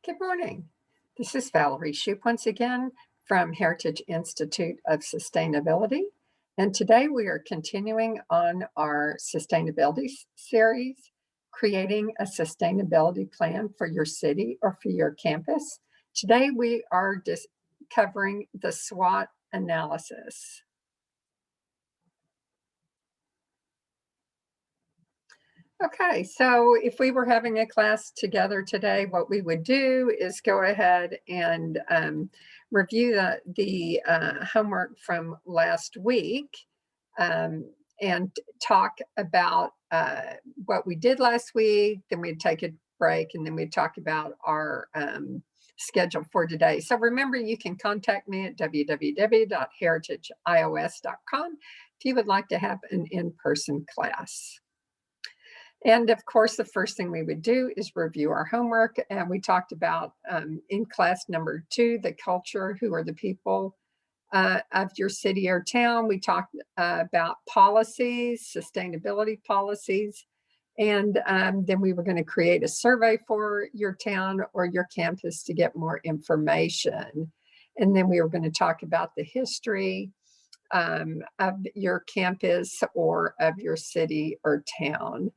Good morning. This is Valerie Shoup once again from Heritage Institute of Sustainability. And today we are continuing on our sustainability series, creating a sustainability plan for your city or for your campus. Today we are just covering the SWOT analysis. Okay, so if we were having a class together today, what we would do is go ahead and review the homework from last week and talk about what we did last week. Then we'd take a break and then we'd talk about our schedule for today. So remember, you can contact me at www.heritageios.com if you would like to have an in-person class. And of course, the first thing we would do is review our homework. And we talked about in class number 2, the culture, who are the people of your city or town. We talked about policies, sustainability policies. And then we were going to create a survey for your town or your campus to get more information. And then we were going to talk about the history of your campus or of your city or town.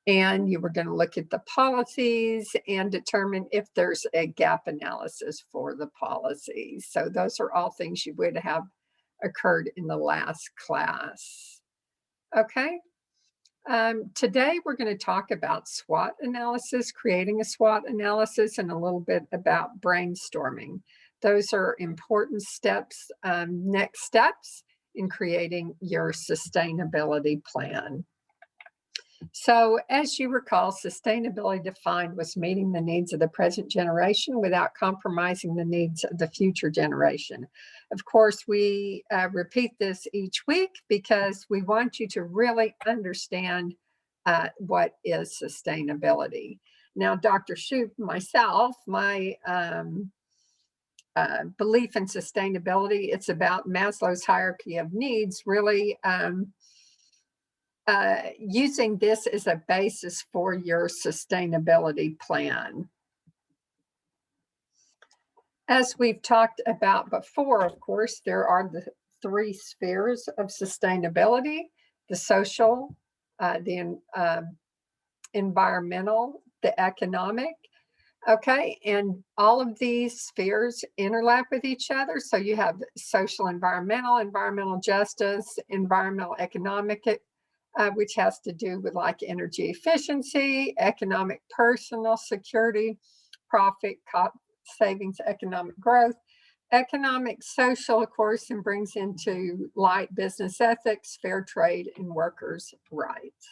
And you were going to look at the policies and determine if there's a gap analysis for the policies. So those are all things you would have occurred in the last class. Okay. Today we're going to talk about SWOT analysis, creating a SWOT analysis, and a little bit about brainstorming. Those are important steps, next steps in creating your sustainability plan. So as you recall, sustainability defined was meeting the needs of the present generation without compromising the needs of the future generation. Of course, we repeat this each week because we want you to really understand what is sustainability. Now, Dr. Shoup, myself, my belief in sustainability, it's about Maslow's hierarchy of needs, really using this as a basis for your sustainability plan. As we've talked about before, of course, there are the 3 spheres of sustainability: the social, the environmental, the economic. Okay, and all of these spheres overlap with each other. So you have social, environmental justice, environmental economic, which has to do with like energy efficiency, economic personal security, profit, cost savings, economic growth, economic social, of course, and brings into light business ethics, fair trade, and workers' rights.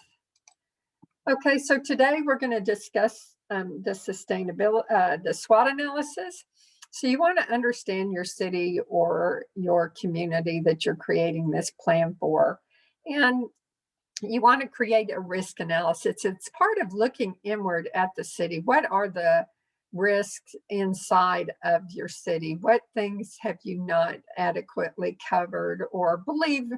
Okay, so today we're going to discuss the sustainability, the SWOT analysis. So you want to understand your city or your community that you're creating this plan for. And you want to create a risk analysis. It's part of looking inward at the city. What are the risks inside of your city? What things have you not adequately covered or believe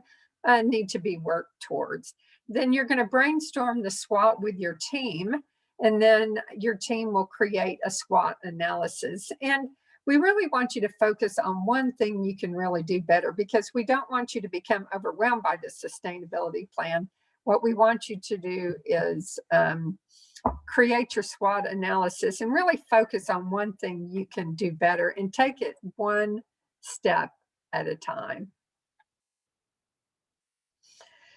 need to be worked towards? Then you're going to brainstorm the SWOT with your team, and then your team will create a SWOT analysis. And we really want you to focus on one thing you can really do better, because we don't want you to become overwhelmed by the sustainability plan. What we want you to do is create your SWOT analysis and really focus on one thing you can do better and take it one step at a time.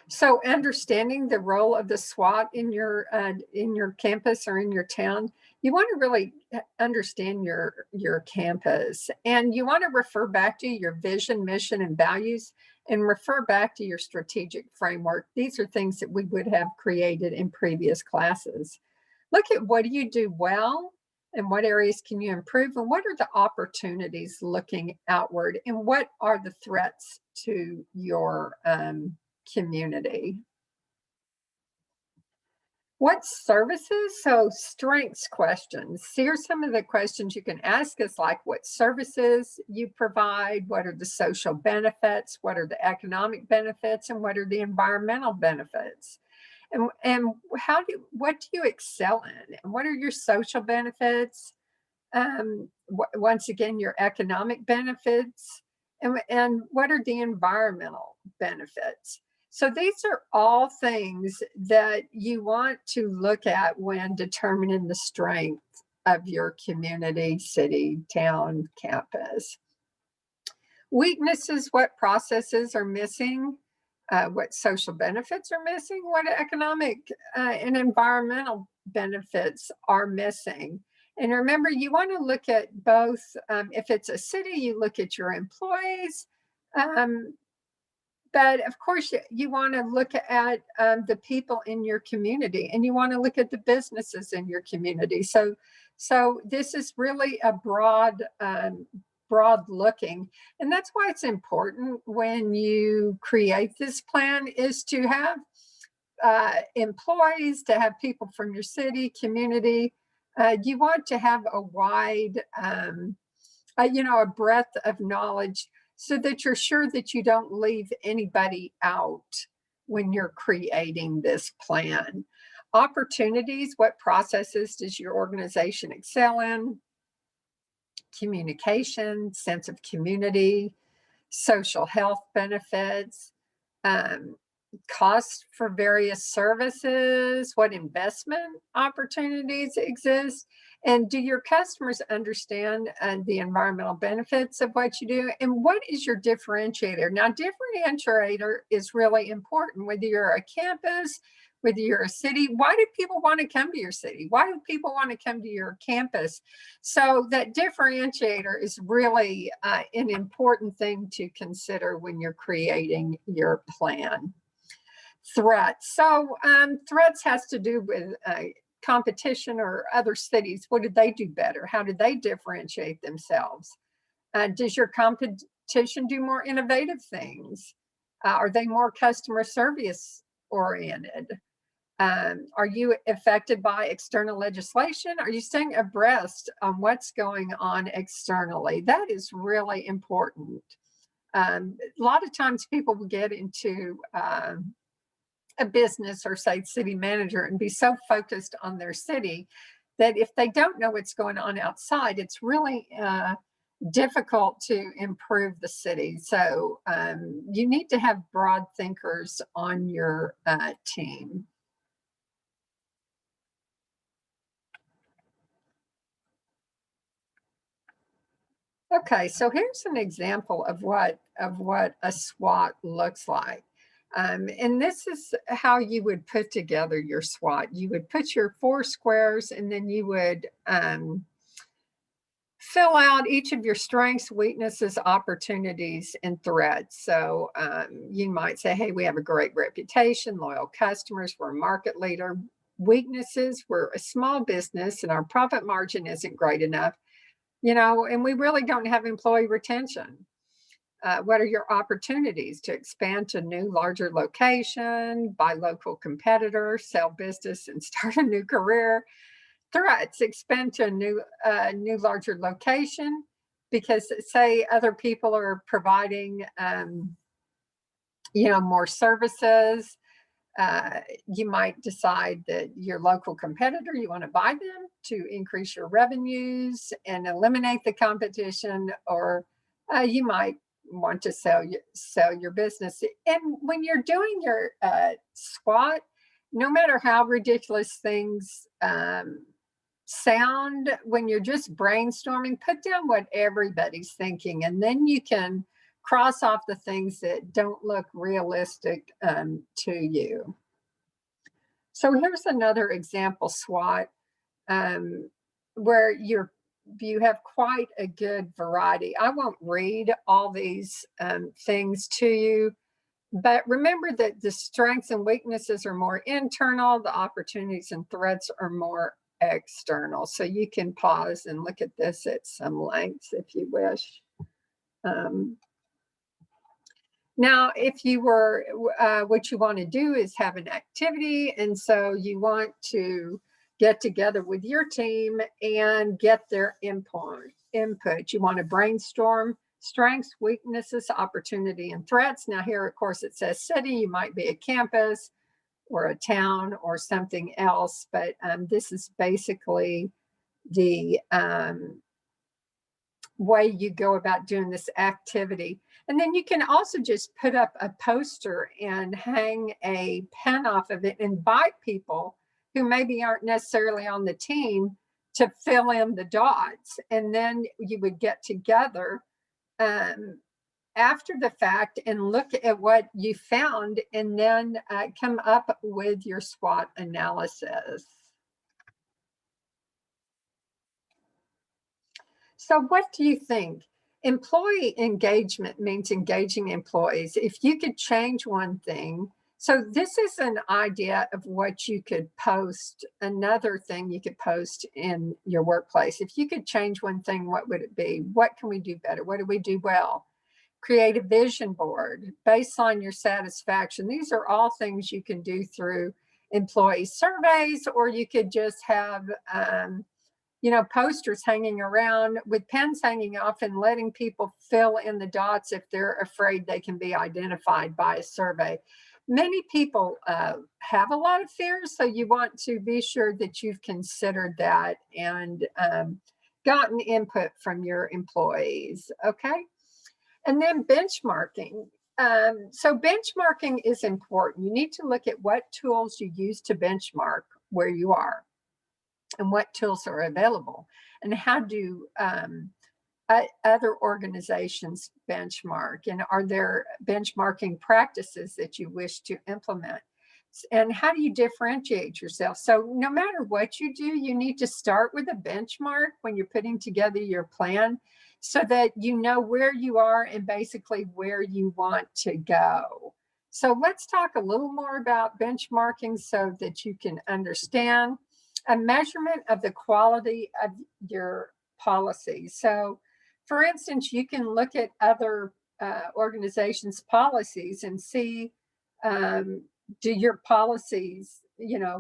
So understanding the role of the SWOT in your campus or in your town, you want to really understand your campus, and you want to refer back to your vision, mission, and values, and refer back to your strategic framework. These are things that we would have created in previous classes. Look at what do you do well and what areas can you improve, and what are the opportunities looking outward, and what are the threats to your community. What services? So strengths questions. Here's some of the questions you can ask us, like what services you provide, what are the social benefits, what are the economic benefits, and what are the environmental benefits? And what do you excel in? And what are your social benefits? Once again, your economic benefits, and what are the environmental benefits. So these are all things that you want to look at when determining the strength of your community, city, town, campus. Weaknesses, what processes are missing, what social benefits are missing, what economic and environmental benefits are missing. And remember, you want to look at both. If it's a city, you look at your employees. But of course, you want to look at the people in your community, and you want to look at the businesses in your community. So this is really a broad looking, and that's why it's important when you create this plan is to have employees, to have people from your city, community. You want to have a wide, a breadth of knowledge, so that you're sure that you don't leave anybody out when you're creating this plan. Opportunities, what processes does your organization excel in? Communication, sense of community, social health benefits, costs for various services, what investment opportunities exist, and do your customers understand the environmental benefits of what you do, and what is your differentiator? Now, differentiator is really important, whether you're a campus, whether you're a city. Why do people want to come to your city? Why do people want to come to your campus? So that differentiator is really an important thing to consider when you're creating your plan. Threats. So threats has to do with competition or other cities. What did they do better? How did they differentiate themselves? Does your competition do more innovative things? Are they more customer service oriented? Are you affected by external legislation? Are you staying abreast on what's going on externally? That is really important. A lot of times people will get into a business or say city manager and be so focused on their city that if they don't know what's going on outside, it's really difficult to improve the city. So you need to have broad thinkers on your team. Okay, so here's an example of what a SWOT looks like. And this is how you would put together your SWOT. You would put your 4 squares, and then you would fill out each of your strengths, weaknesses, opportunities, and threats. So you might say, hey, we have a great reputation, loyal customers, we're a market leader. Weaknesses, we're a small business and our profit margin isn't great enough, and we really don't have employee retention. What are your opportunities to expand to new, larger location, buy local competitors, sell business, and start a new career? Threats: expand to a new, larger location, because say other people are providing, more services. You might decide that your local competitor, you want to buy them to increase your revenues and eliminate the competition, or you might want to sell your business. And when you're doing your SWOT, no matter how ridiculous things sound, when you're just brainstorming, put down what everybody's thinking, and then you can cross off the things that don't look realistic to you. So here's another example SWOT where you have quite a good variety. I won't read all these things to you, but remember that the strengths and weaknesses are more internal, the opportunities and threats are more external. So you can pause and look at this at some length if you wish. Now, if you were, what you want to do is have an activity, and so you want to get together with your team and get their input. You want to brainstorm strengths, weaknesses, opportunity, and threats. Now here, of course, it says city. You might be a campus or a town or something else, but this is basically the way you go about doing this activity. And then you can also just put up a poster and hang a pen off of it, invite people who maybe aren't necessarily on the team to fill in the dots. And then you would get together after the fact and look at what you found, and then come up with your SWOT analysis. So what do you think? Employee engagement means engaging employees. If you could change one thing, so this is an idea of what you could post, another thing you could post in your workplace. If you could change one thing, what would it be? What can we do better? What do we do well? Create a vision board, baseline your satisfaction. These are all things you can do through employee surveys, or you could just have posters hanging around with pens hanging off and letting people fill in the dots if they're afraid they can be identified by a survey. Many people have a lot of fears, so you want to be sure that you've considered that and gotten input from your employees, okay? And then benchmarking. So benchmarking is important. You need to look at what tools you use to benchmark where you are and what tools are available, and how do other organizations benchmark, and are there benchmarking practices that you wish to implement, and how do you differentiate yourself? So no matter what you do, you need to start with a benchmark when you're putting together your plan, so that you know where you are and basically where you want to go. So let's talk a little more about benchmarking so that you can understand. A measurement of the quality of your policy. So, for instance, you can look at other organizations' policies and see, do your policies,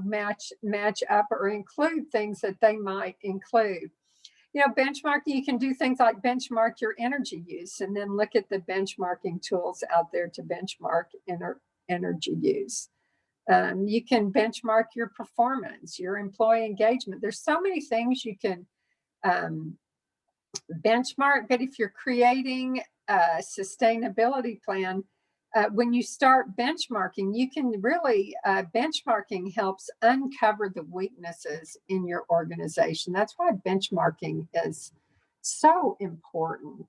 match up or include things that they might include. Benchmarking, you can do things like benchmark your energy use, and then look at the benchmarking tools out there to benchmark energy use. You can benchmark your performance, your employee engagement. There's so many things you can benchmark, but if you're creating a sustainability plan, when you start benchmarking, you can really, benchmarking helps uncover the weaknesses in your organization. That's why benchmarking is so important.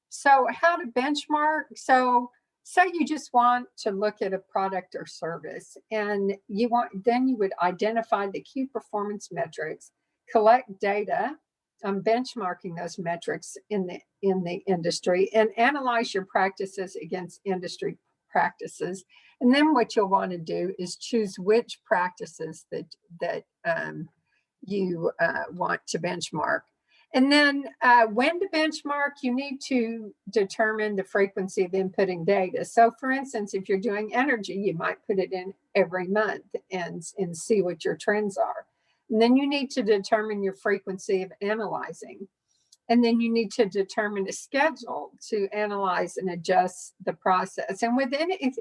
So how to benchmark? So say you just want to look at a product or service, and you would identify the key performance metrics, collect data on benchmarking those metrics in the industry, and analyze your practices against industry practices. And then what you'll want to do is choose which practices that you want to benchmark. And then when to benchmark, you need to determine the frequency of inputting data. So for instance, if you're doing energy, you might put it in every month and see what your trends are. And then you need to determine your frequency of analyzing. And then you need to determine a schedule to analyze and adjust the process. And with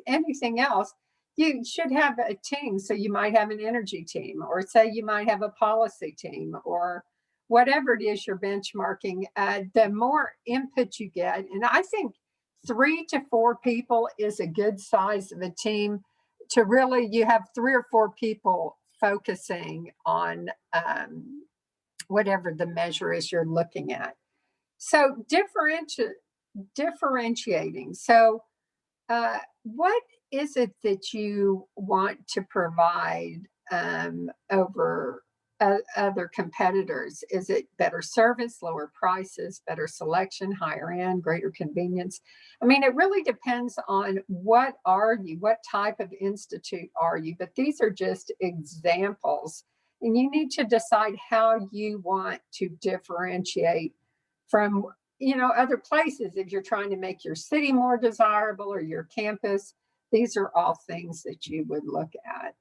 anything else, you should have a team. So you might have an energy team, or say you might have a policy team, or whatever it is you're benchmarking. The more input you get, and I think 3 to 4 people is a good size of a team to really, you have 3 or 4 people focusing on whatever the measure is you're looking at. So differentiating. So what is it that you want to provide over other competitors? Is it better service, lower prices, better selection, higher end, greater convenience? I mean, it really depends on what type of institute are you, but these are just examples. And you need to decide how you want to differentiate from other places. If you're trying to make your city more desirable, or your campus, these are all things that you would look at.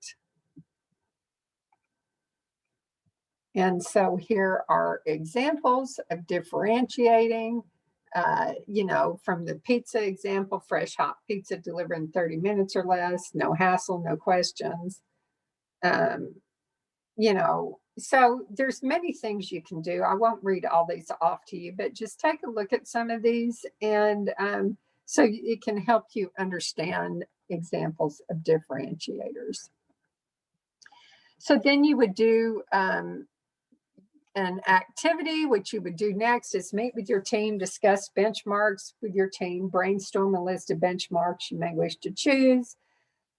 And so here are examples of differentiating, from the pizza example: fresh hot pizza delivered in 30 minutes or less, no hassle, no questions. So there's many things you can do. I won't read all these off to you, but just take a look at some of these, and so it can help you understand examples of differentiators. So then you would do an activity. What you would do next is meet with your team, discuss benchmarks with your team, brainstorm a list of benchmarks you may wish to choose,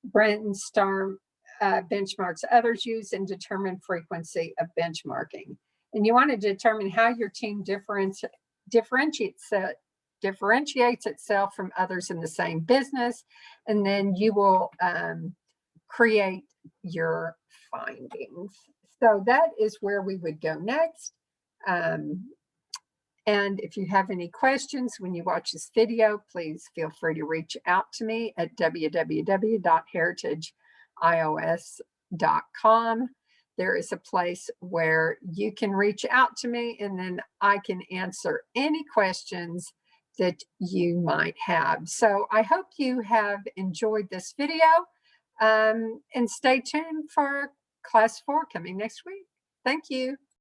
brainstorm benchmarks others use, and determine frequency of benchmarking. And you want to determine how your team differentiates itself from others in the same business, and then you will create your findings. So that is where we would go next. And if you have any questions when you watch this video, please feel free to reach out to me at www.heiarchyios.com. There is a place where you can reach out to me, and then I can answer any questions that you might have. So I hope you have enjoyed this video, and stay tuned for Class 4 coming next week. Thank you.